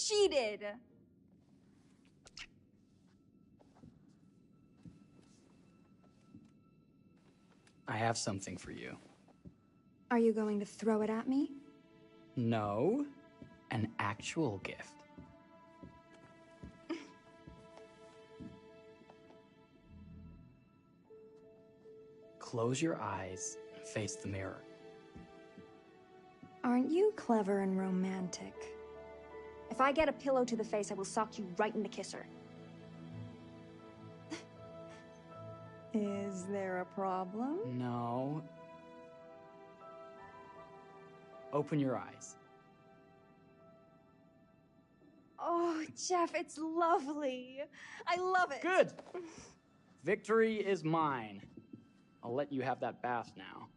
cheated! I have something for you. Are you going to throw it at me? No, an actual gift. Close your eyes and face the mirror. Aren't you clever and romantic? If I get a pillow to the face, I will sock you right in the kisser. Is there a problem? No. Open your eyes. Oh, Jeff, it's lovely. I love it. Good! Victory is mine. I'll let you have that bath now.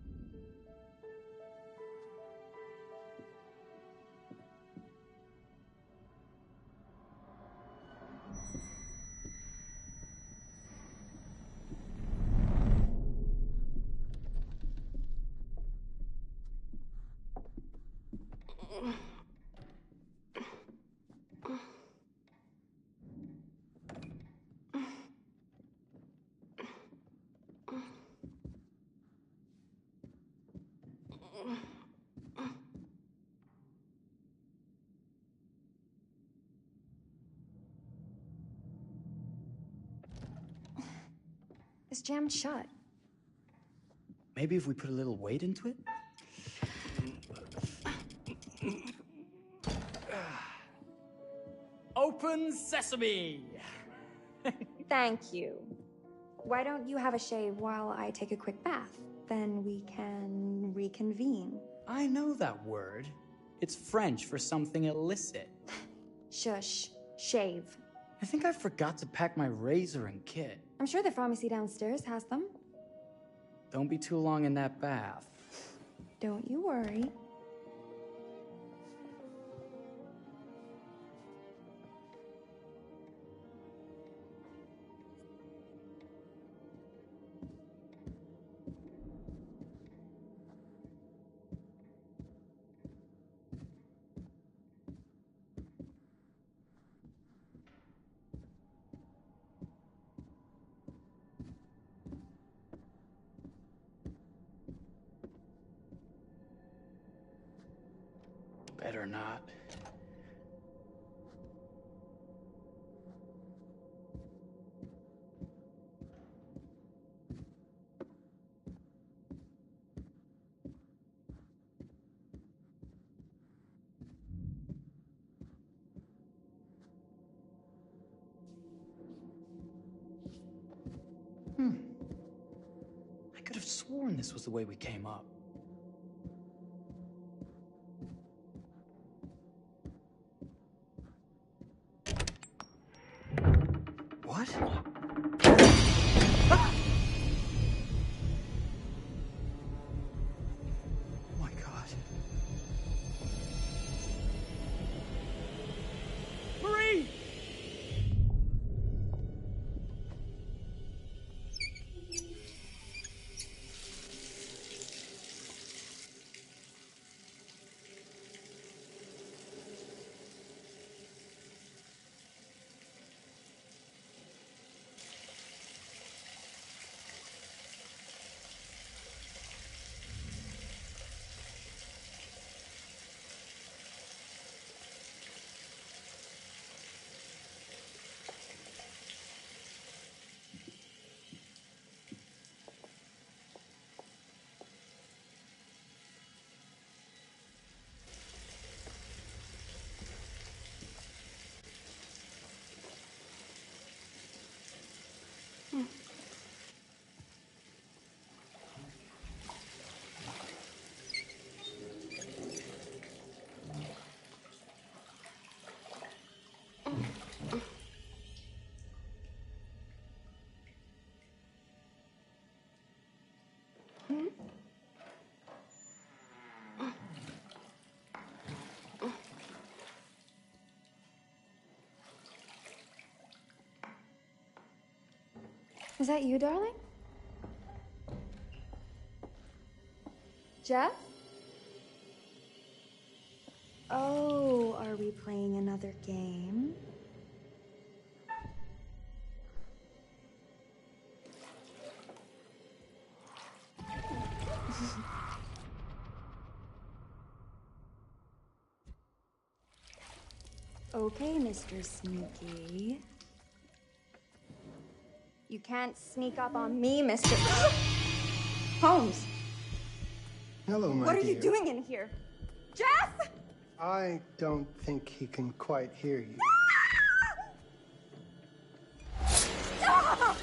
It's jammed shut. Maybe if we put a little weight into it? Open sesame! Thank you. Why don't you have a shave while I take a quick bath? Then we can reconvene. I know that word. It's French for something illicit. Shush. Shave. I think I forgot to pack my razor and kit. I'm sure the pharmacy downstairs has them. Don't be too long in that bath. Don't you worry. Better not. I could have sworn this was the way we came up. What? Ah! Oh my God. Marie! Is that you, darling? Jeff? Oh, are we playing another game? Okay, Mr. Sneaky. You can't sneak up on me, Mr. Holmes! Hello, my What are dear. you doing in here? Jeff! I don't think he can quite hear you. Stop!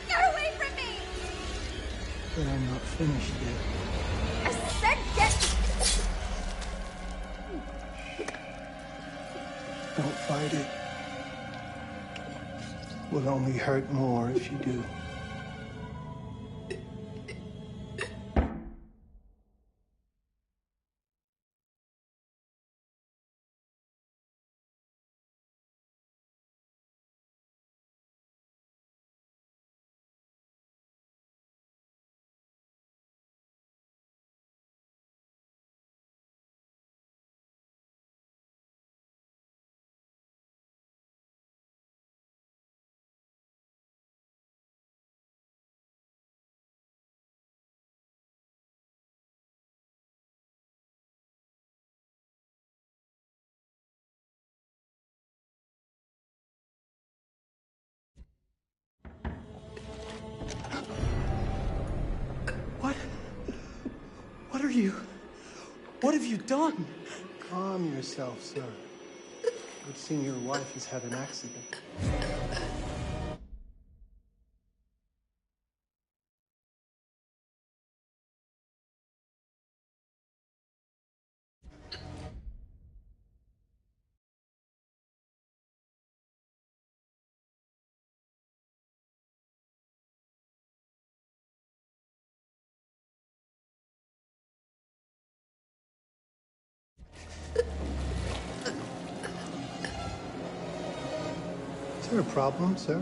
Get away from me! But I'm not finished yet. I said get... Don't fight it. Will only hurt more if you do. What are you? What have you done? Calm yourself, sir. Good seeing your wife has had an accident. Is there a problem, sir?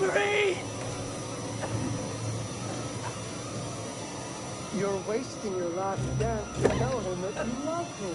Marie! You're wasting your last dance to tell him that you love him.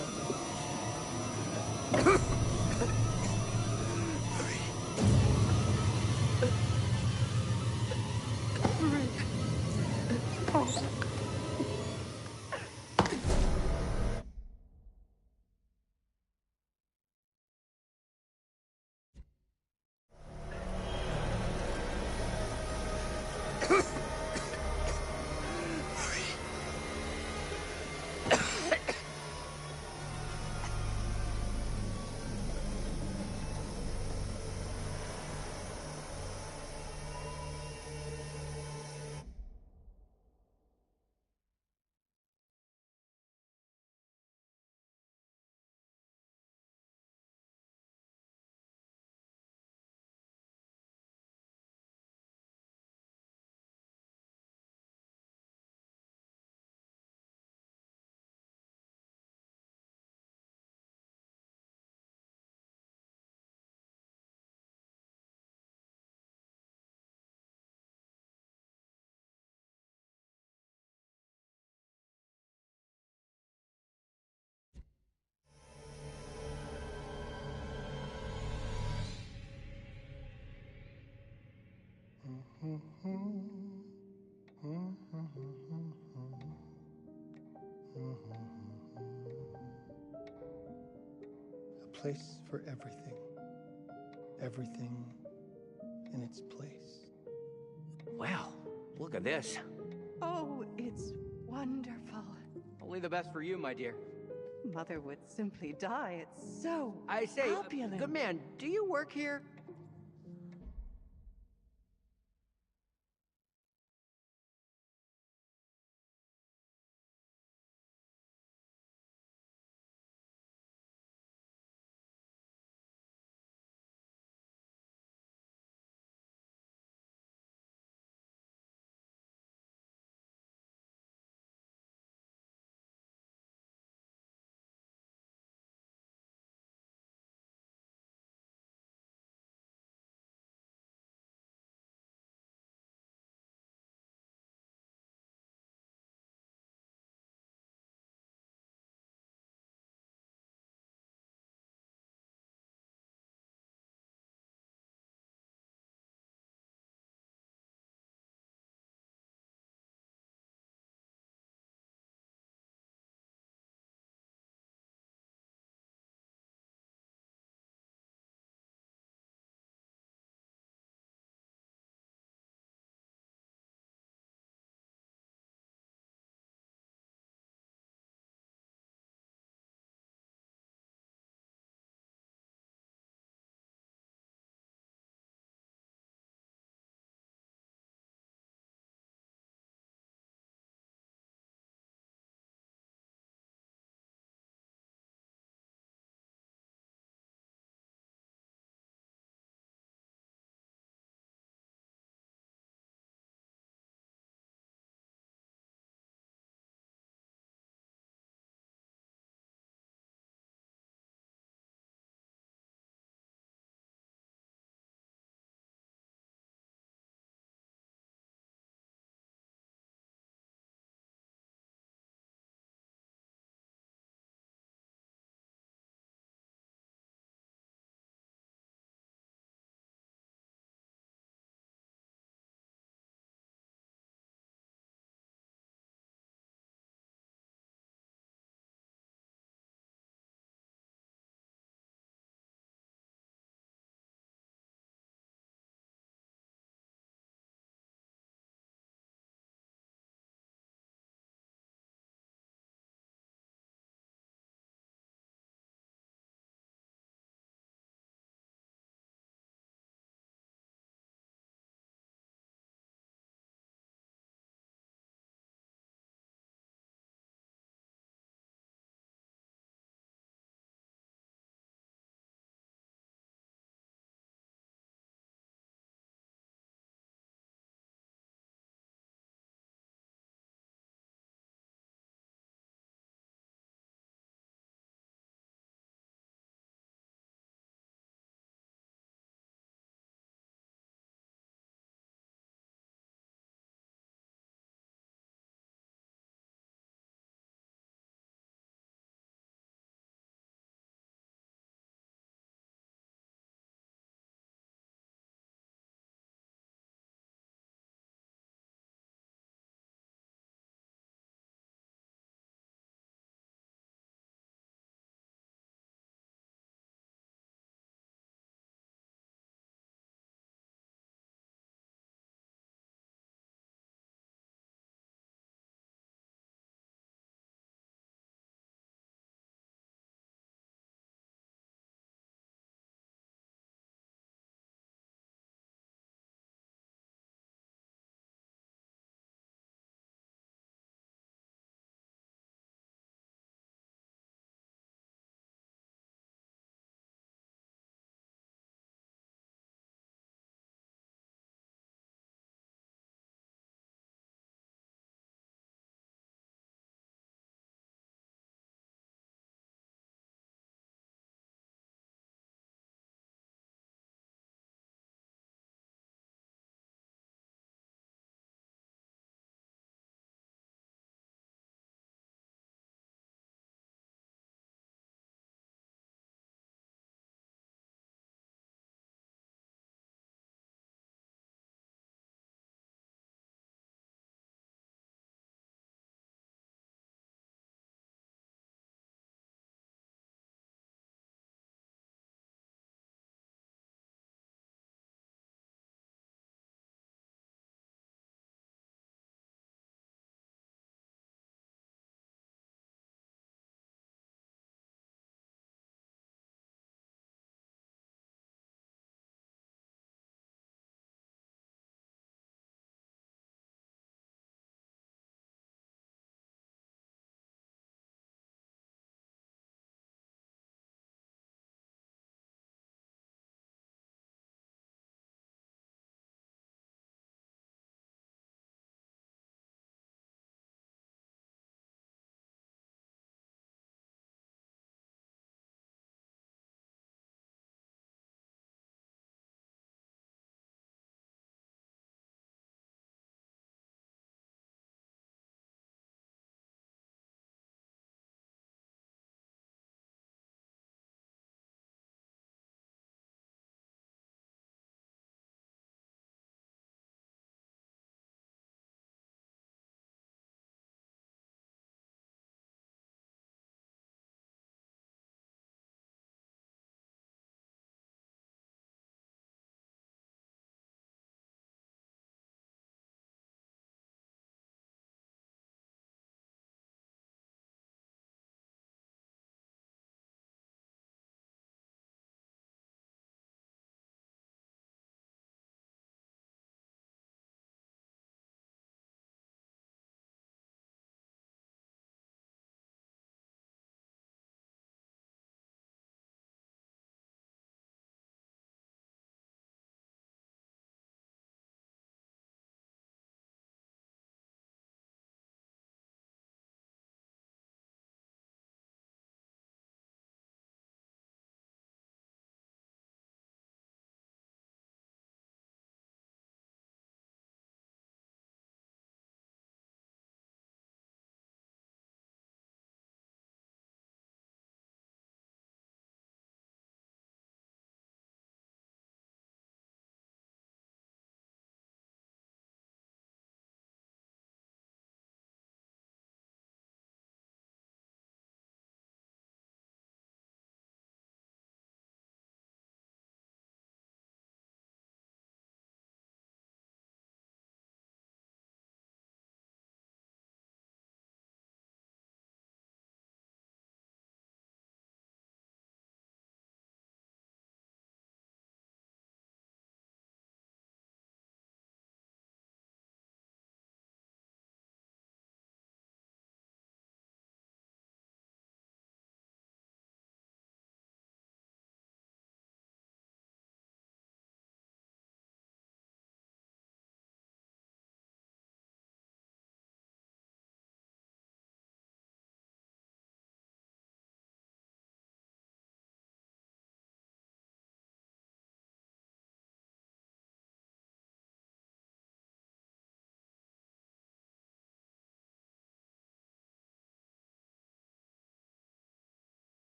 A place for everything. Everything in its place. Wow, look at this. Oh, it's wonderful. Only the best for you, my dear. Mother would simply die. It's so I say, opulent. good man, do you work here?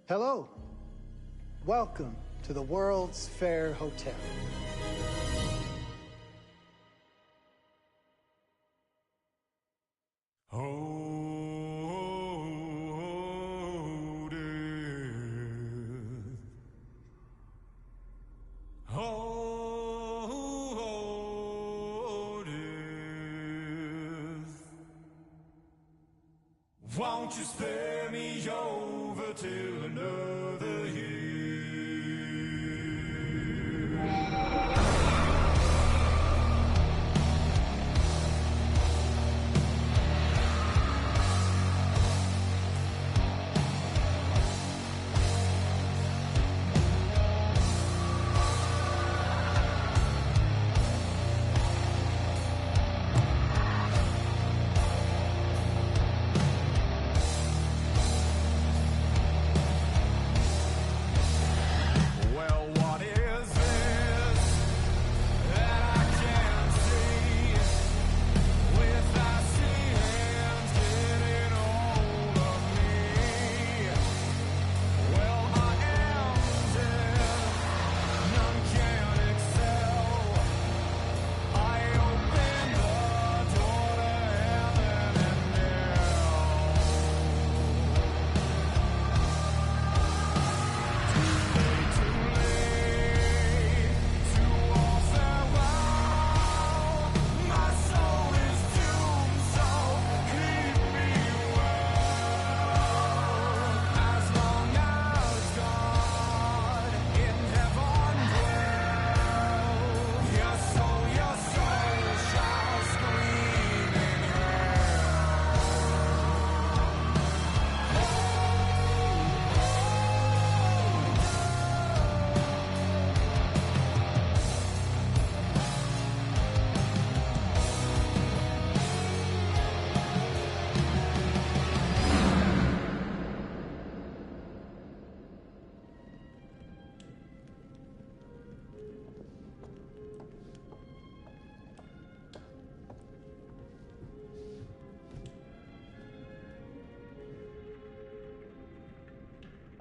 Hello. Welcome to the World's Fair Hotel. Won't you spare me over till another year?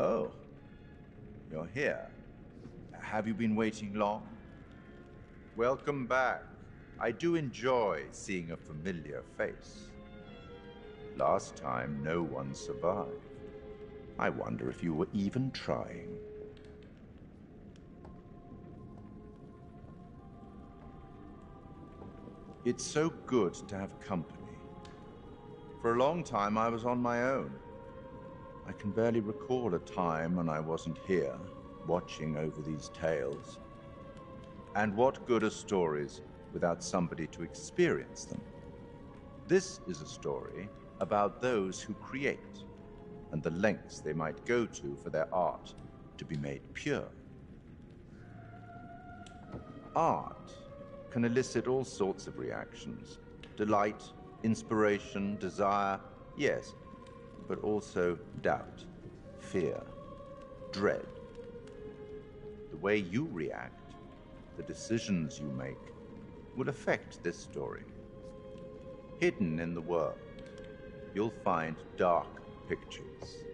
Oh, you're here. Have you been waiting long? Welcome back. I do enjoy seeing a familiar face. Last time, no one survived. I wonder if you were even trying. It's so good to have company. For a long time, I was on my own. I can barely recall a time when I wasn't here, watching over these tales. And what good are stories without somebody to experience them? This is a story about those who create, and the lengths they might go to for their art to be made pure. Art can elicit all sorts of reactions. Delight, inspiration, desire, yes, but also doubt, fear, dread. The way you react, the decisions you make, will affect this story. Hidden in the world, you'll find dark pictures.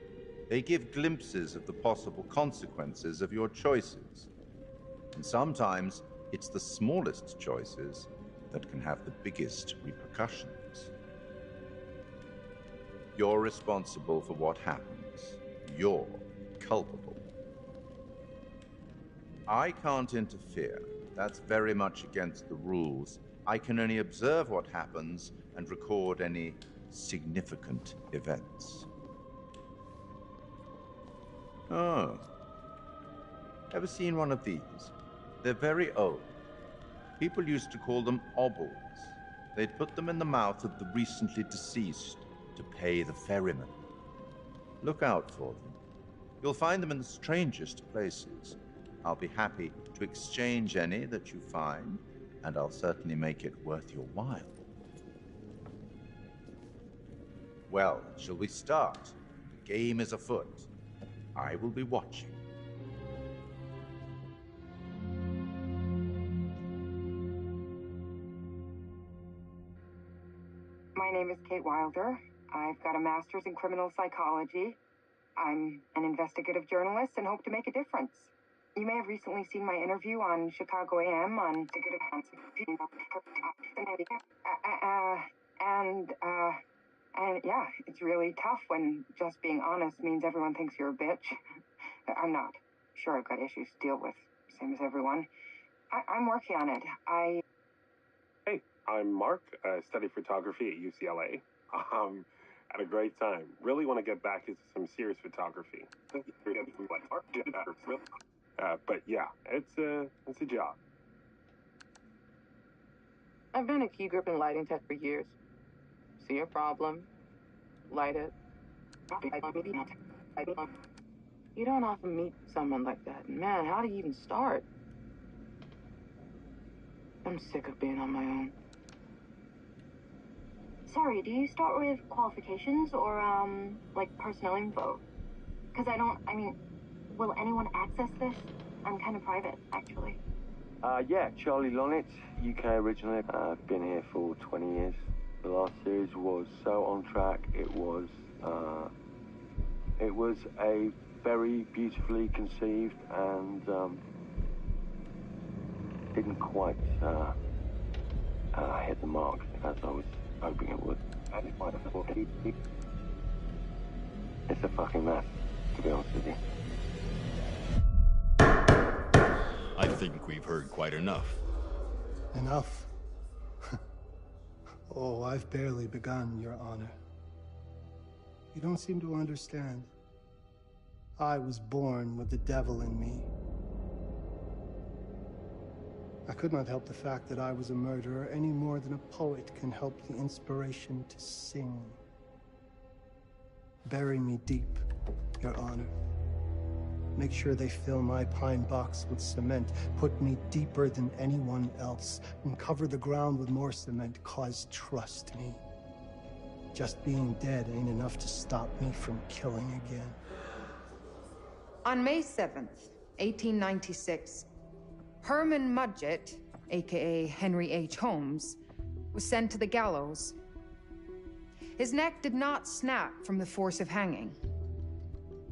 They give glimpses of the possible consequences of your choices. And sometimes it's the smallest choices that can have the biggest repercussions. You're responsible for what happens. You're culpable. I can't interfere. That's very much against the rules. I can only observe what happens and record any significant events. Oh. Ever seen one of these? They're very old. People used to call them obels. They'd put them in the mouth of the recently deceased to pay the ferryman. Look out for them. You'll find them in the strangest places. I'll be happy to exchange any that you find, and I'll certainly make it worth your while. Well, shall we start? The game is afoot. I will be watching. My name is Kate Wilder. I've got a master's in criminal psychology. I'm an investigative journalist and hope to make a difference. You may have recently seen my interview on Chicago AM on and yeah, it's really tough when just being honest means everyone thinks you're a bitch. I'm not. Sure, I've got issues to deal with, same as everyone. I'm working on it. Hey, I'm Mark. I study photography at UCLA. Had a great time. Really want to get back into some serious photography. But yeah, it's a job. I've been a key grip and lighting tech for years. See a problem, light it. You don't often meet someone like that. Man, how do you even start? I'm sick of being on my own. Sorry, do you start with qualifications or, like personnel info? Because will anyone access this? I'm kind of private, actually. Yeah, Charlie Lonitz, UK originally. I've been here for 20 years. The last series was so on track. It was a very beautifully conceived and didn't quite hit the mark as I was hoping it would. It's a fucking mess, to be honest with you. I think we've heard quite enough. Enough? Oh, I've barely begun, Your Honor. You don't seem to understand. I was born with the devil in me. I could not help the fact that I was a murderer any more than a poet can help the inspiration to sing. Bury me deep, Your Honor. Make sure they fill my pine box with cement. Put me deeper than anyone else. And cover the ground with more cement, 'cause trust me, just being dead ain't enough to stop me from killing again. On May 7th, 1896, Herman Mudgett, aka Henry H. Holmes, was sent to the gallows. His neck did not snap from the force of hanging.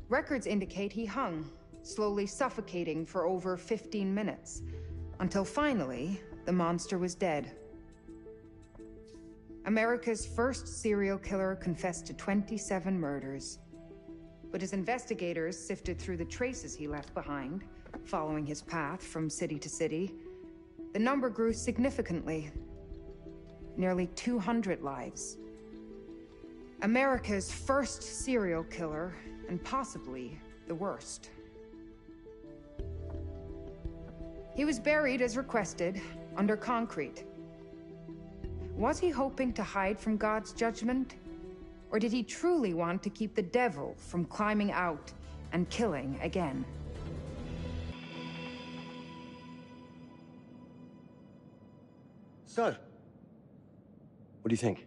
Records indicate he hung, slowly suffocating for over 15 minutes, until finally, the monster was dead. America's first serial killer confessed to 27 murders. But as investigators sifted through the traces he left behind, following his path from city to city, the number grew significantly. Nearly 200 lives. America's first serial killer, and possibly the worst. He was buried as requested, under concrete. Was he hoping to hide from God's judgment? Or did he truly want to keep the devil from climbing out and killing again? So, what do you think?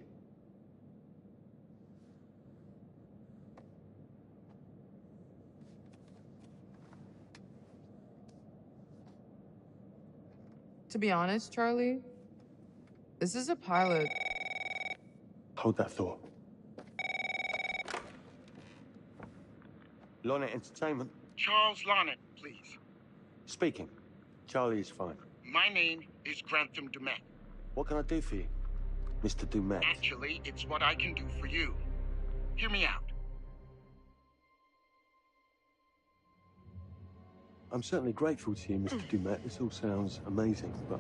To be honest, Charlie, this is a pilot. Hold that thought. Lonnet Entertainment. Charles Lonnet, please. Speaking. Charlie is fine. My name is Grantham Dumet. What can I do for you, Mr. Dumet? Actually, it's what I can do for you. Hear me out. I'm certainly grateful to you, Mr. Dumet. This all sounds amazing, but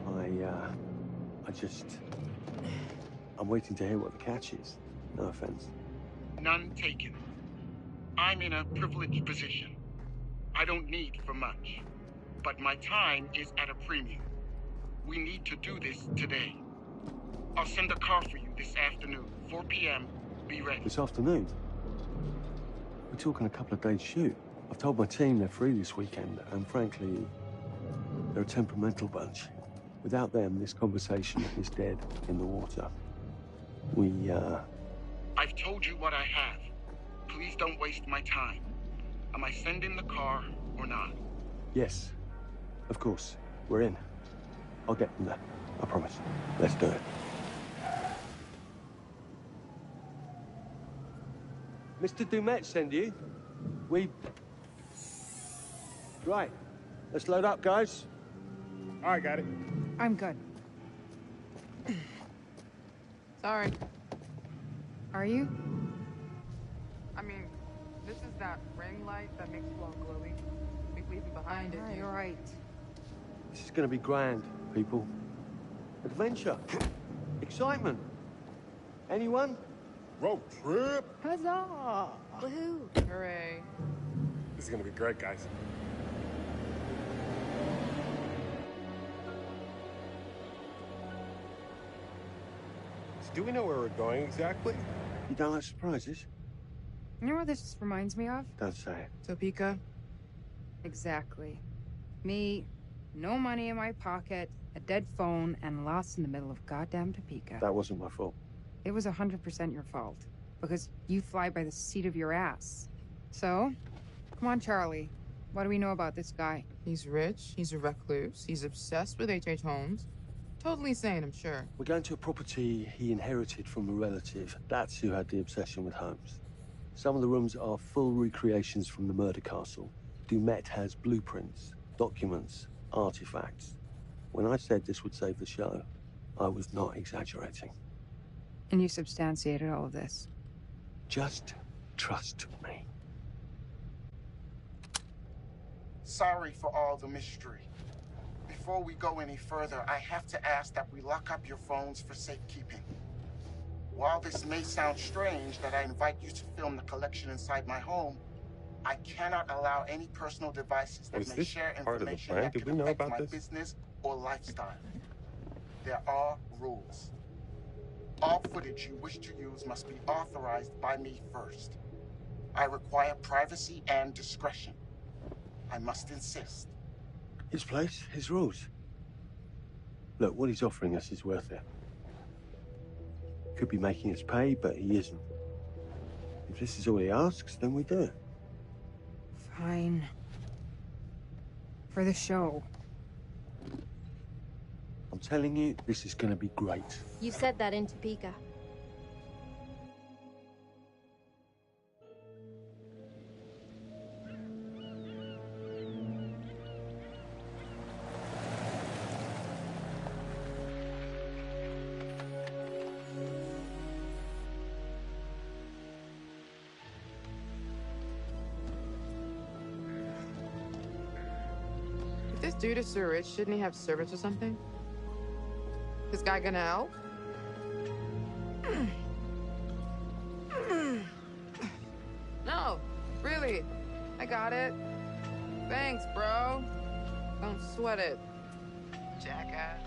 I'm waiting to hear what the catch is. No offense. None taken. I'm in a privileged position. I don't need for much, but my time is at a premium. We need to do this today. I'll send a car for you this afternoon, 4 p.m. Be ready. This afternoon? We're talking a couple of days shoot. I've told my team they're free this weekend, and frankly, they're a temperamental bunch. Without them, this conversation is dead in the water. I've told you what I have. Please don't waste my time. Am I sending the car or not? Yes, of course. We're in. I'll get them there. I promise. Let's do it. Mr. Dumet send you? Right. Let's load up, guys. All right, got it. I'm good. Sorry. Are you? I mean, this is that ring light that makes you all glowy. We leave it behind it. You're right. This is going to be grand, people. Adventure. Excitement. Anyone? Road trip. Huzzah! Woohoo! Hooray. This is gonna be great, guys. So do we know where we're going exactly? You don't like surprises? You know what this reminds me of? Don't say it. Topeka? Exactly. Me, no money in my pocket, a dead phone, and lost in the middle of goddamn Topeka. That wasn't my fault. It was 100% your fault. Because you fly by the seat of your ass. So, come on, Charlie. What do we know about this guy? He's rich, he's a recluse, he's obsessed with H.H. Holmes. Totally sane, I'm sure. We're going to a property he inherited from a relative. That's who had the obsession with Holmes. Some of the rooms are full recreations from the murder castle. Dumet has blueprints, documents, artifacts. When I said this would save the show, I was not exaggerating. And you substantiated all of this. Just trust me. Sorry for all the mystery. Before we go any further, I have to ask that we lock up your phones for safekeeping. While this may sound strange that I invite you to film the collection inside my home, I cannot allow any personal devices that may share information that could affect my business or lifestyle. There are rules. All footage you wish to use must be authorized by me first. I require privacy and discretion. I must insist. His place, his rules. Look, what he's offering us is worth it. Could be making us pay, but he isn't. If this is all he asks, then we do it. Fine. For the show. I'm telling you, this is going to be great. You said that in Topeka. If this dude is so rich, shouldn't he have servants or something? This guy gonna help? No, really. I got it. Thanks, bro. Don't sweat it. Jackass.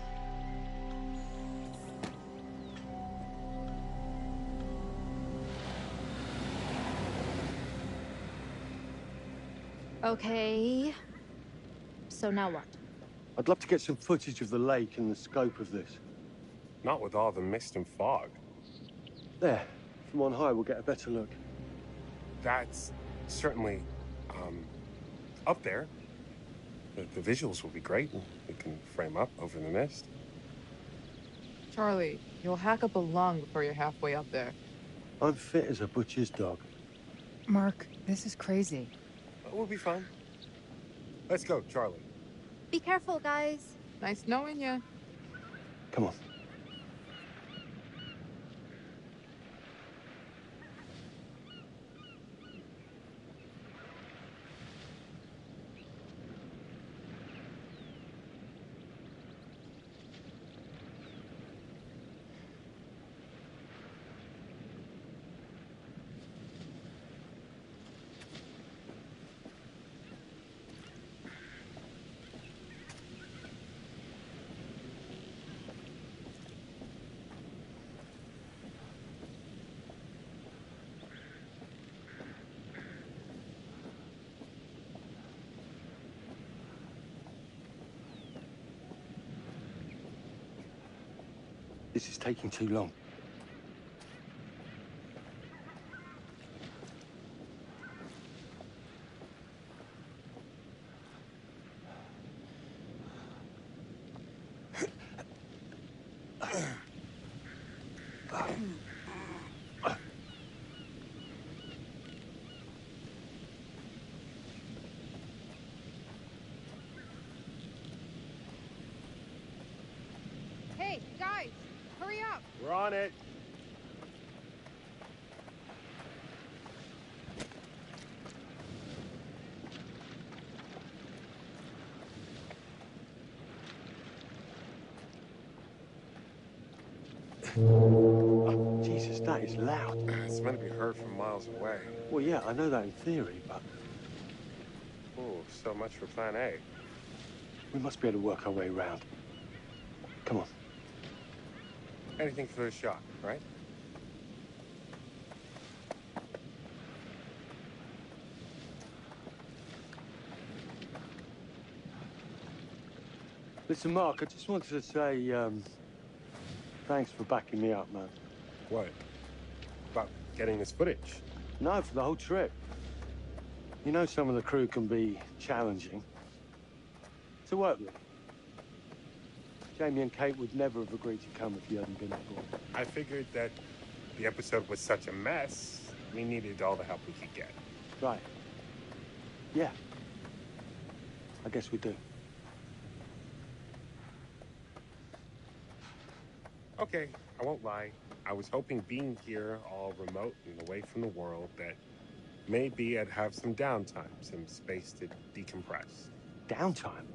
Okay. So now what? I'd love to get some footage of the lake and the scope of this. Not with all the mist and fog. There. From on high, we'll get a better look. That's certainly, up there. The visuals will be great, and we can frame up over the mist. Charlie, you'll hack up a lung before you're halfway up there. I'm fit as a butcher's dog. Mark, this is crazy. We'll be fine. Let's go, Charlie. Be careful, guys. Nice knowing you. Come on. This is taking too long. Hurry up! We're on it. Oh, Jesus, that is loud. It's meant to be heard from miles away. Well, yeah, I know that in theory, but Oh, so much for plan A. we must be able to work our way around. Come on. Anything for the shot, right? Listen, Mark, I just wanted to say, thanks for backing me up, man. What? About getting this footage? No, for the whole trip. You know some of the crew can be challenging to work with. Jamie and Kate would never have agreed to come if you hadn't been on board. I figured that the episode was such a mess, we needed all the help we could get. Right. Yeah. I guess we do. Okay, I won't lie. I was hoping being here, all remote and away from the world, that maybe I'd have some downtime, some space to decompress. Downtime?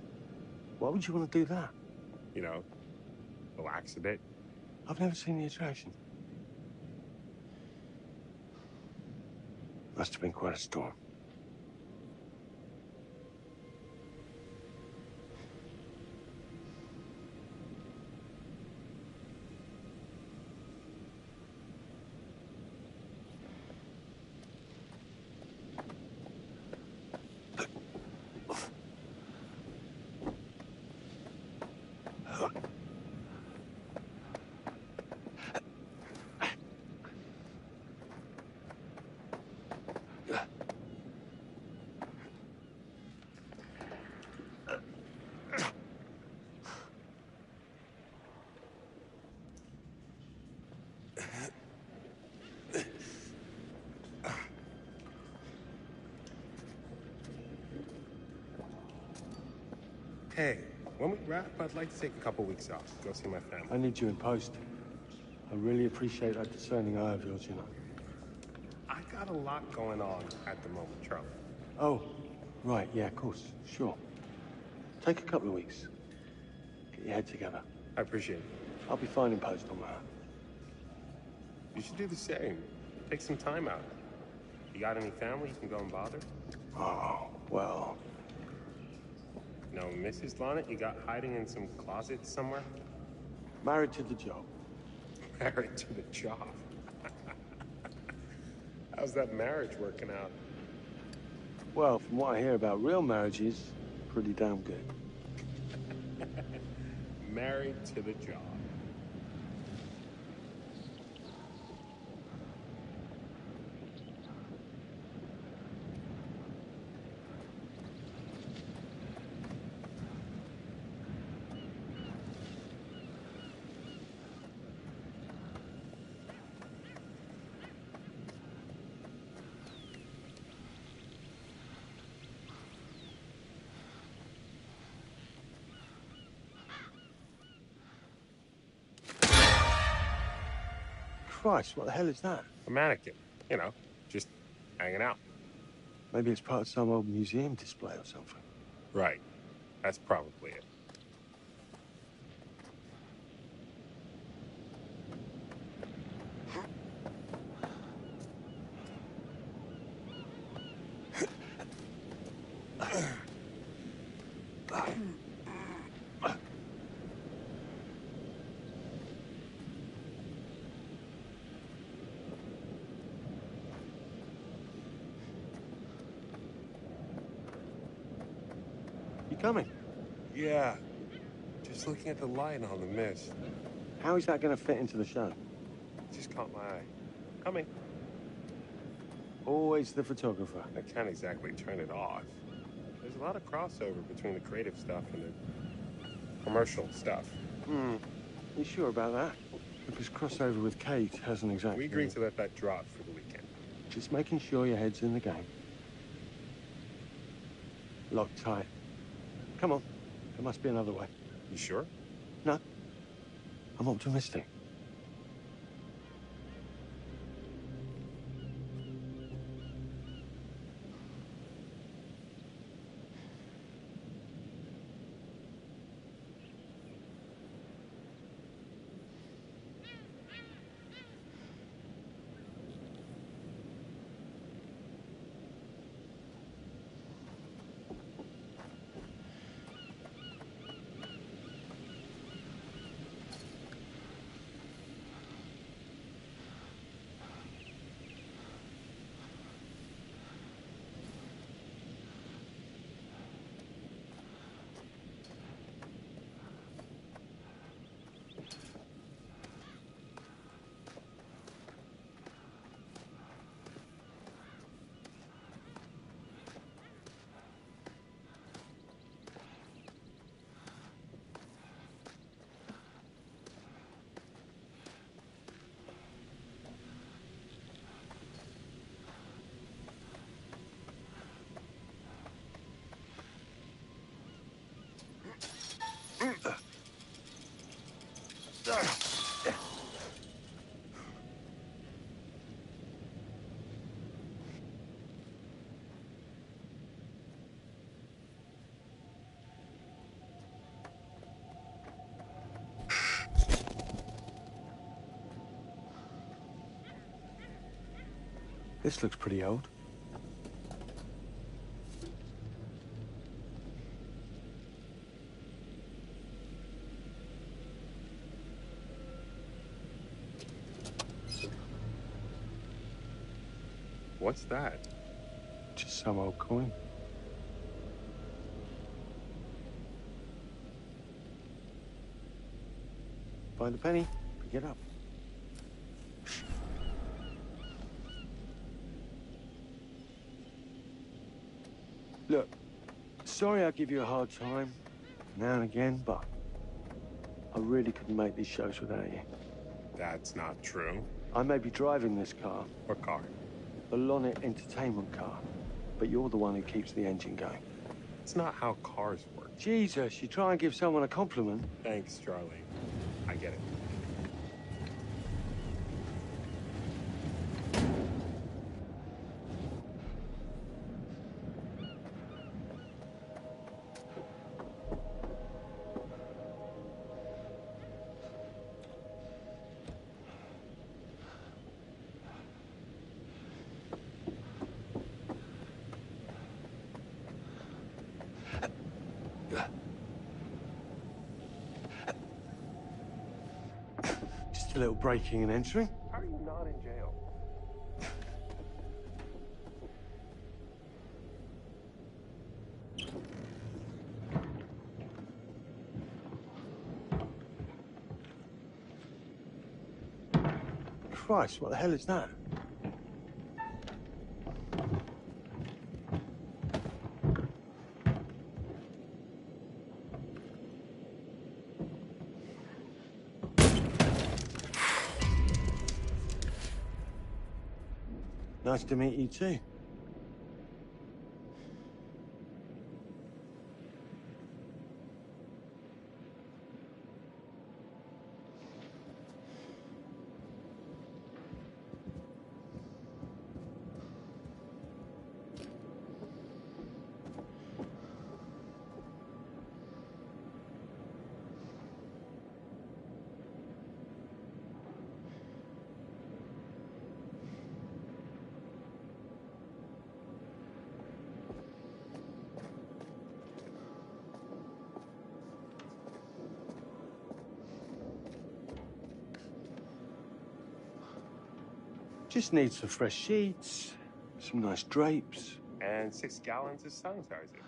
Why would you want to do that? You know, relax a bit. I've never seen the attraction. Must have been quite a storm. Hey, when we wrap, I'd like to take a couple weeks off, go see my family. I need you in post. I really appreciate that discerning eye of yours, you know. I got a lot going on at the moment, Charlie. Oh, right, yeah, of course, sure. Take a couple of weeks. Get your head together. I appreciate it. I'll be fine in post on that. You should do the same. Take some time out. You got any family you can go and bother? Oh, well. No, Mrs. Lonnet, you got hiding in some closet somewhere? Married to the job. Married to the job. How's that marriage working out? Well, from what I hear about real marriages, pretty damn good. Married to the job. Christ, what the hell is that? A mannequin. You know, just hanging out. Maybe it's part of some old museum display or something. Right. That's probably it. Coming? Yeah. Just looking at the light on the mist. How is that going to fit into the show? Just caught my eye. Coming. Always the photographer. I can't exactly turn it off. There's a lot of crossover between the creative stuff and the commercial stuff. You sure about that? Because crossover with Kate hasn't exactly... We agreed to let that drop for the weekend. Just making sure your head's in the game. Locked tight. Come on. There must be another way. You sure? No. I'm optimistic. This looks pretty old. What's that? Just some old coin. Find a penny, pick it up. Look, sorry I give you a hard time now and again, but I really couldn't make these shows without you. That's not true. I may be driving this car. What car? The Lonnet Entertainment car. But you're the one who keeps the engine going. It's not how cars work. Jesus, you try and give someone a compliment. Thanks, Charlie. I get it. Just a little breaking and entering. How are you not in jail? Christ, what the hell is that? Nice to meet you too. Just need some fresh sheets, some nice drapes. And 6 gallons of sanitizer.